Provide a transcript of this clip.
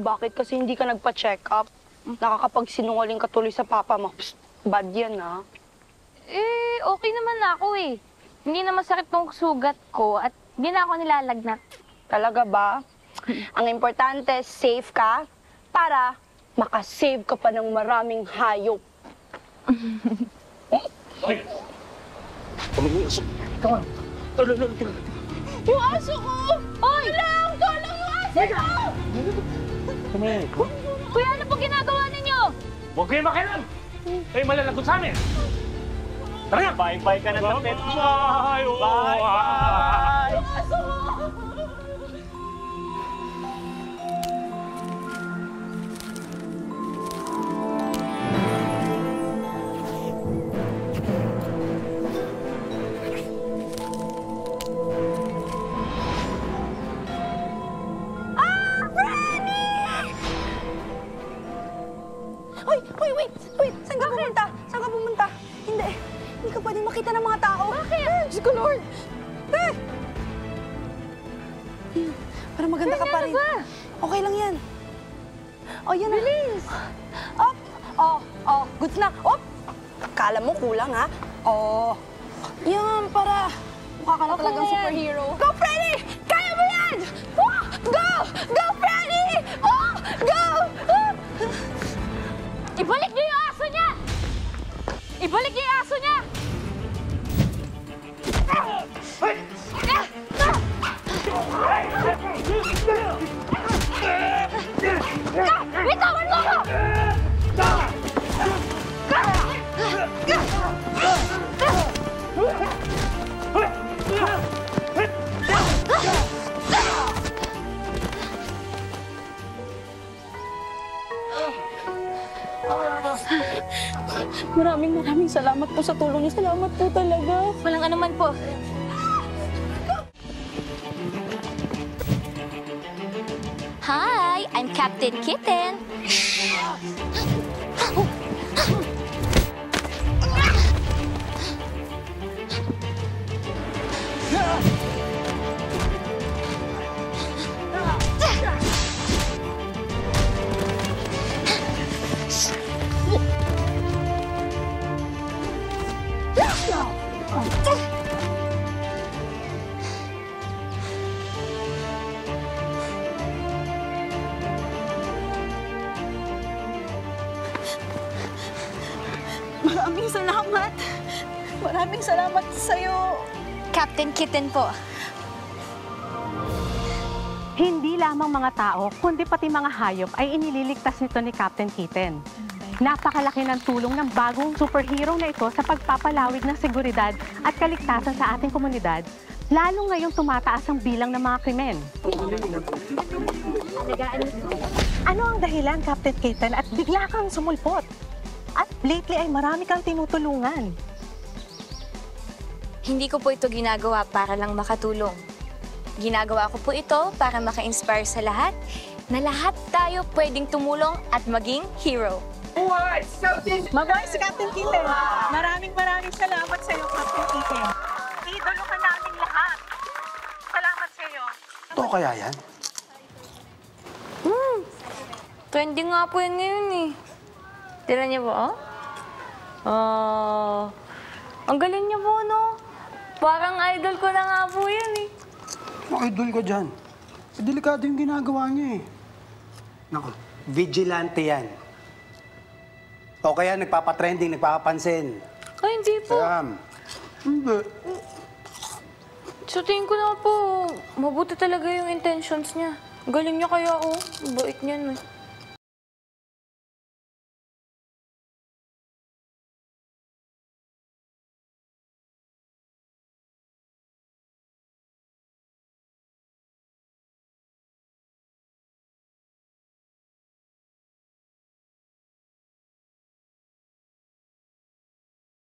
bakit kasi hindi ka nagpa-check up. Nakakapagsinungaling ka tuloy sa papa mo. Psst, bad yan, ha? Eh, okay naman na ako eh. Hindi na masakit tong sugat ko at hindi na ako nilalagnat. Talaga ba? Ang importante, safe ka para makasave ka pa ng maraming hayop. Ay! Tumingin aso! Come on! Yung aso ko! Oy! Tulong yung aso ko! Tumingin! Kuya, ano po ginagawa ninyo? Huwag kayo makialam! Kayo malalagot sa amin! Tara nga! Bye-bye ka na sa pet mo! Bye! Bye! Yung aso ko! Wait! Saan ka pumunta? Saan ka pumunta? Hindi ka pwedeng makita ng mga tao. Bakit? Diyos ko, Lord! Para maganda ka pa rin. Okay lang yan. Oh, yan na. Bilis! Up! Oh, goods na. Up! Kala mo kulang, ha? Oh. Yan, para mukha ka na talagang superhero. Go, Freddy! Kaya mo yan! Go! Go, Freddy! Oh! Go! Ibalik niyo yung aso niya! Ibalik niyo yung aso niya! Bitawan mo ako! Maraming salamat po sa tulong niyo. Salamat po talaga. Walang anuman po. Hi, I'm Captain Kitten. Maraming salamat sa'yo. Captain Kitten po. Hindi lamang mga tao, kundi pati mga hayop ay inililigtas nito ni Captain Kitten. Napakalaki ng tulong ng bagong superhero na ito sa pagpapalawig ng seguridad at kaligtasan sa ating komunidad, lalo ngayong tumataas ang bilang ng mga krimen. Ano ang dahilan, Captain Kitten, at bigla kang sumulpot? At lately ay marami kang tinutulungan. Hindi ko po ito ginagawa para lang makatulong. Ginagawa ko po ito para maka-inspire sa lahat na lahat tayo pwedeng tumulong at maging hero. Mabuhay si Captain Kitten. Maraming salamat sa iyo, Captain Kitten. Idolo ka namin lahat. Salamat sa iyo. Ito kaya yan? Trending nga po yan ngayon eh. Tira niyo po, oh? Ang galing niyo po, no? Parang idol ko na nga po yan eh. Idol ka dyan. Delikado yung ginagawa niya eh. Naku, vigilante yan. O kaya nagpapatrending, nagpapapansin. Ay, hindi po. Hindi. Sa tingin ko na po, mabuti talaga yung intentions niya. Galing niya kaya, oh. Bait niyan, eh.